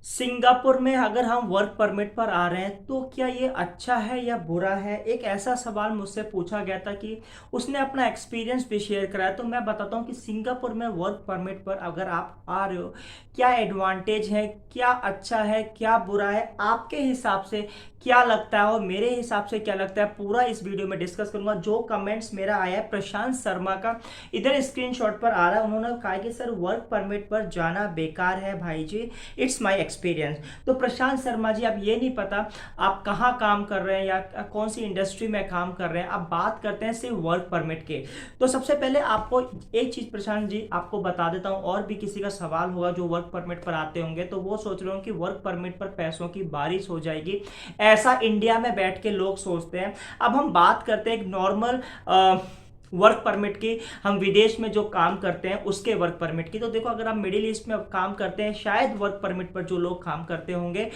Singapore में अगर हम वर्क परमिट पर आ रहे हैं तो क्या ये अच्छा है या बुरा है? एक ऐसा सवाल मुझसे पूछा गया था कि उसने अपना एक्सपीरियंस भी शेयर कराया। तो मैं बताता हूँ कि सिंगापुर में वर्क परमिट पर अगर आप आ रहे हो, क्या एडवांटेज है, क्या अच्छा है, क्या बुरा है, आपके हिसाब से क्या लगता है और मेरे हिसाब से क्या लगता है, पूरा इस वीडियो में डिस्कस करूंगा। जो कमेंट्स मेरा आया है प्रशांत शर्मा का, इधर स्क्रीनशॉट पर आ रहा है, उन्होंने कहा कि सर वर्क परमिट पर जाना बेकार है भाई जी, इट्स माय एक्सपीरियंस। तो प्रशांत शर्मा जी, अब ये नहीं पता आप कहाँ काम कर रहे हैं या कौन सी इंडस्ट्री में काम कर रहे हैं, अब बात करते हैं सिर्फ वर्क परमिट के। तो सबसे पहले आपको एक चीज प्रशांत जी आपको बता देता हूँ, और भी किसी का सवाल होगा जो वर्क परमिट पर आते होंगे तो वो सोच रहे हो कि वर्क परमिट पर पैसों की बारिश हो जाएगी, ऐसा इंडिया में बैठ के लोग सोचते हैं। अब हम बात करते हैं एक नॉर्मल वर्क परमिट की, हम विदेश में जो काम करते हैं उसके वर्क परमिट की। तो देखो, अगर आप मिडिल ईस्ट में काम करते हैं, शायद वर्क परमिट पर जो लोग काम करते होंगे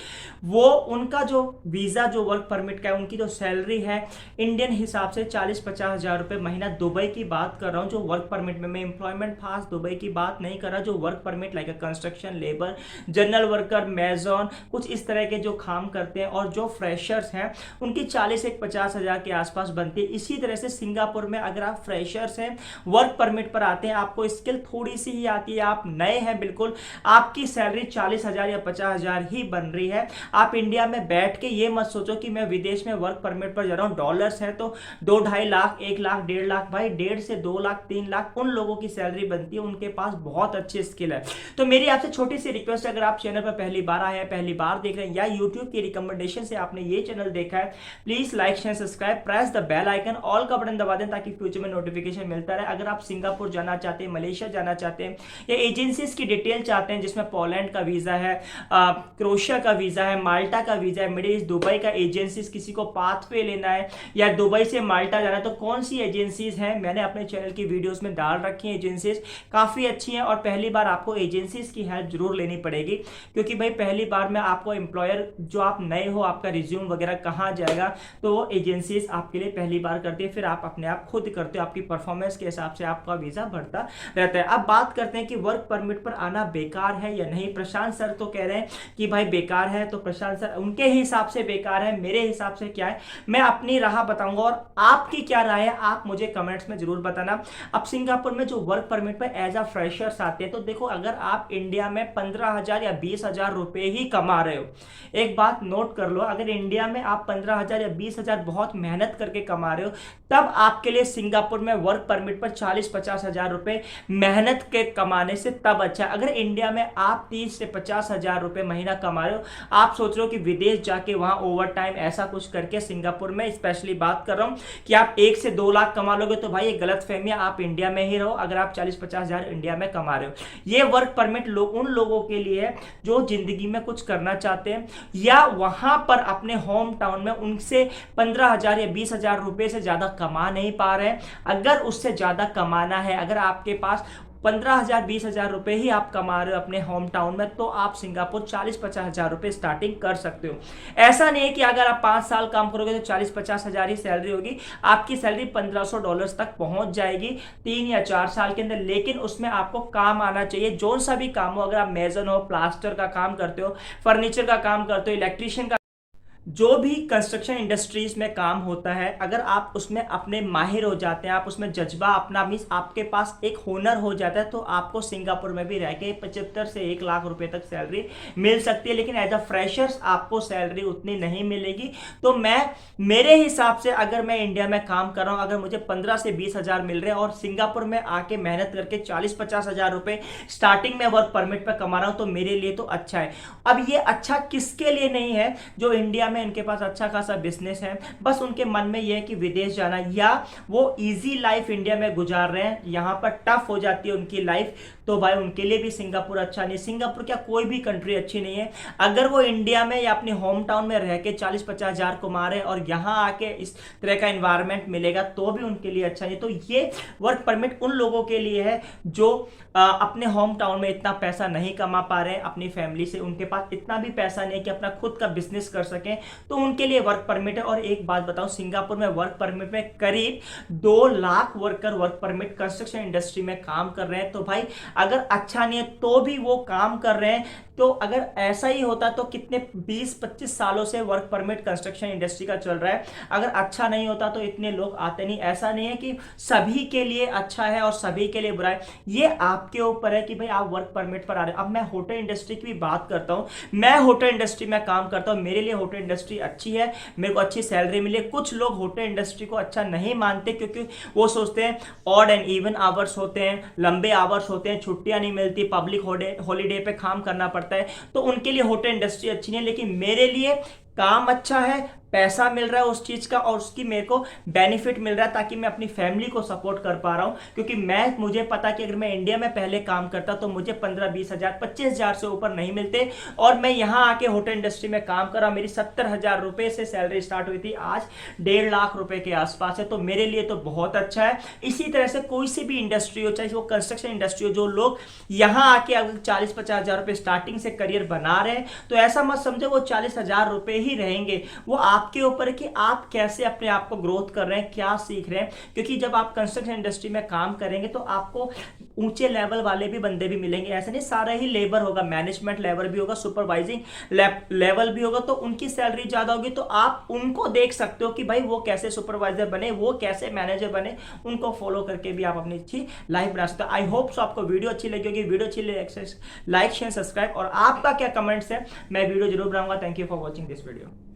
वो उनका जो वीज़ा जो वर्क परमिट का है, उनकी जो सैलरी है इंडियन हिसाब से 40-50 हज़ार रुपये महीना। दुबई की बात कर रहा हूँ जो वर्क परमिट में, मैं एम्प्लॉयमेंट पास दुबई की बात नहीं कर रहा, जो work permit like construction labour, general worker, mason, कुछ इस तरह के जो काम करते हैं और जो फ्रेशर्स हैं उनकी 40-50 हज़ार के आसपास बनती है। इसी तरह से सिंगापुर में अगर आप फ्रेशर्स हैं, वर्क परमिट पर आते हैं, आपको स्किल थोड़ी सी ही आती है, आप नए हैं बिल्कुल, आपकी सैलरी 40 हज़ार या 50 हज़ार ही बन रही है। आप इंडिया में बैठ के ये मत सोचो कि मैं विदेश में वर्क परमिट पर जा रहा हूँ, डॉलर्स है तो 2-2.5 लाख, 1 लाख, 1.5 लाख, भाई 1.5 से 2 लाख, 3 लाख उन लोगों की सैलरी बनती है, उनके पास बहुत अच्छी स्किल है। तो मेरी आपसे छोटी सी रिक्वेस्ट है, अगर आप चैनल पर पहली बार आए हैं, पहली बार देख रहे हैं या यूट्यूब की रिकमेंडेशन से आपने ये चैनल देखा है, please like share subscribe, press the bell icon, all का बटन दबा दें ताकि फ्यूचर में नोटिफिकेशन मिलता रहे। अगर आप सिंगापुर जाना चाहते हैं, मलेशिया जाना चाहते हैं या एजेंसीज की डिटेल चाहते हैं जिसमें पोलैंड का वीजा है, क्रोएशिया का वीजा है, माल्टा का वीजा है, मिडिल ईस्ट दुबई का एजेंसीज, किसी को पाथवे लेना है या दुबई से माल्टा जाना है, तो कौन सी एजेंसीज हैं मैंने अपने चैनल की वीडियोस में डाल रखी है। एजेंसीज काफी अच्छी हैं और पहली बार आपको एजेंसीज की हेल्प जरूर लेनी पड़ेगी, क्योंकि भाई पहली बार में आपको एम्प्लॉयर, जो आप नए हो, आपका रिज्यूम वगैरह कहाँ जाएगा, तो वो एजेंसीज आपके लिए पहली बार करती है, फिर आप अपने आप खुद करते हो, आपकी परफॉर्मेंस के हिसाब से आपका वीजा बढ़ता रहता है। अब बात करते हैं कि वर्क परमिट पर आना बेकार है या नहीं। प्रशांत सर तो कह रहे हैं कि भाई बेकार है, तो प्रशांत सर उनके हिसाब से बेकार है, मेरे हिसाब से क्या है मैं अपनी राह बताऊंगा, और आपकी क्या राय है आप मुझे कमेंट्स में जरूर बताना। अब सिंगापुर में जो वर्क परमिट पर एज अ फ्रेशर्स आते हैं, तो देखो अगर आप इंडिया में 15 हज़ार या 20 हज़ार रुपए ही कमा रहे हो, एक बात नोट कर लो, अगर इंडिया में आप 15 हज़ार या 20 हज़ार बहुत मेहनत करके कमा रहे हो, तब आपके लिए सिंगापुर में वर्क परमिट पर 40-50 हज़ार रुपए मेहनत के कमाने से तब अच्छा। अगर इंडिया में आप 30 से 50 हज़ार रुपए महीना कमा रहे हो, आप सोच रहे हो कि विदेश जाके वहां ओवर टाइम ऐसा कुछ करके, सिंगापुर में स्पेशली बात कर रहा हूं कि आप 1 से 2 लाख कमा लोगे, तो भाई ये गलत फहमी है, आप इंडिया में ही रहो अगर आप 40-50 हज़ार इंडिया में कमा रहे हो। ये वर्क परमिट उन लोगों के लिए है जो जिंदगी में कुछ करना चाहते हैं या वहां पर अपने होम टाउन में उनसे 15 हज़ार या 20 हज़ार रुपए से ज्यादा कमा नहीं पा रहे हैं। अगर उससे ज्यादा कमाना है, अगर आपके पास 15 हज़ार 20 हज़ार रुपए ही आप कमा रहे हो अपने होम टाउन में, तो आप सिंगापुर 40-50 हज़ार रुपए स्टार्टिंग कर सकते हो। ऐसा नहीं है कि अगर आप 5 साल काम करोगे तो 40-50 हज़ार ही सैलरी होगी, आपकी सैलरी $1500 तक पहुंच जाएगी 3 या 4 साल के अंदर, लेकिन उसमें आपको काम आना चाहिए। जो सा भी काम हो, अगर आप मेजन हो, प्लास्टर का काम करते हो, फर्नीचर का काम करते हो, इलेक्ट्रीशियन का, जो भी कंस्ट्रक्शन इंडस्ट्रीज में काम होता है, अगर आप उसमें अपने माहिर हो जाते हैं, आप उसमें जज्बा अपना, मीन्स आपके पास एक हुनर हो जाता है, तो आपको सिंगापुर में भी रह के 75 से 1 लाख रुपए तक सैलरी मिल सकती है। लेकिन एज अ फ्रेशर्स आपको सैलरी उतनी नहीं मिलेगी। तो मेरे हिसाब से अगर मैं इंडिया में काम कर रहा हूं, अगर मुझे 15 से 20 हज़ार मिल रहे हैं और सिंगापुर में आके मेहनत करके 40-50 हज़ार रुपए स्टार्टिंग में वर्क परमिट पर कमा रहा हूं, तो मेरे लिए तो अच्छा है। अब ये अच्छा किसके लिए नहीं है? जो इंडिया में इनके पास अच्छा खासा बिजनेस है, बस उनके मन में यह है कि विदेश जाना, या वो इजी लाइफ इंडिया में गुजार रहे हैं, यहां पर टफ हो जाती है उनकी लाइफ, तो भाई उनके लिए भी सिंगापुर अच्छा नहीं। सिंगापुर क्या कोई भी कंट्री अच्छी नहीं है। अगर वो इंडिया में या अपने होम टाउन में रह के 40-50 हज़ार कमा रहे हैं और यहां आके इस तरह का एनवायरमेंट मिलेगा, तो भी उनके लिए अच्छा नहीं। तो ये वर्क परमिट उन लोगों के लिए है जो अपने होम टाउन में इतना पैसा नहीं कमा पा रहे हैं अपनी फैमिली से, उनके पास इतना भी पैसा नहीं कि अपना खुद का बिजनेस कर सकें, तो उनके लिए वर्क परमिट है। और एक बात बताऊं, सिंगापुर में वर्क परमिट में करीब 2 lakh worker work permit construction industry में काम कर रहे हैं। तो भाई अगर अच्छा नहीं है तो भी वो काम कर रहे हैं। तो अगर ऐसा ही होता तो कितने 20-25 सालों से वर्क परमिट कंस्ट्रक्शन इंडस्ट्री का चल रहा है। अगर अच्छा नहीं होता तो इतने लोग आते नहीं। ऐसा नहीं है कि सभी के लिए अच्छा है और सभी के लिए बुरा है, ये आपके ऊपर है कि भाई आप वर्क परमिट पर आ रहे हैं। अब मैं होटल इंडस्ट्री की भी बात करता हूं, मैं होटल इंडस्ट्री में काम करता हूं, मेरे लिए होटल इंडस्ट्री अच्छी है, मेरे को अच्छी सैलरी मिली है। कुछ लोग होटल इंडस्ट्री को अच्छा नहीं मानते क्योंकि वो सोचते हैं ऑड एंड इवन आवर्स होते हैं, लंबे आवर्स होते हैं, छुट्टियां नहीं मिलती, पब्लिक हॉलीडे पे काम करना पड़ता है, तो उनके लिए होटल इंडस्ट्री अच्छी नहीं है। लेकिन मेरे लिए काम अच्छा है, पैसा मिल रहा है उस चीज का और उसकी मेरे को बेनिफिट मिल रहा है, ताकि मैं अपनी फैमिली को सपोर्ट कर पा रहा हूं। क्योंकि मुझे पता कि अगर मैं इंडिया में पहले काम करता तो मुझे 15-20 हजार 25 हजार से ऊपर नहीं मिलते, और मैं यहां आके होटल इंडस्ट्री में काम कर रहा हूं। मेरी 70,000 रुपए से सैलरी स्टार्ट हुई थी, आज 1.5 लाख रुपए के आसपास है। तो मेरे लिए तो बहुत अच्छा है। इसी तरह से कोई सी भी इंडस्ट्री हो, चाहे वो कंस्ट्रक्शन इंडस्ट्री हो, जो लोग यहां आके अगर 40-50 हजार रुपए स्टार्टिंग से करियर बना रहे हैं, तो ऐसा मत समझो वो 40,000 रुपए ही रहेंगे। वो आपके ऊपर है कि आप कैसे अपने आप को ग्रोथ कर रहे हैं, क्या सीख रहे हैं। क्योंकि जब आप कंस्ट्रक्शन इंडस्ट्री में काम करेंगे तो आपको ऊंचे लेवल वाले भी बंदे भी मिलेंगे। ऐसा नहीं सारा ही लेबर होगा, मैनेजमेंट लेवल भी होगा, सुपरवाइजिंग लेवल भी होगा, तो उनकी सैलरी ज्यादा होगी। तो आप उनको देख सकते हो कि भाई वो कैसे सुपरवाइजर बने, वो कैसे मैनेजर बने, उनको फॉलो करके भी आप अपनी अच्छी लाइफ बना सकते हो। आई होप सो आपको वीडियो अच्छी लगी होगी। वीडियो अच्छी लगे लाइक शेयर सब्सक्राइब, और आपका क्या कमेंट्स है मैं वीडियो जरूर बनाऊंगा। Thank you for watching this video.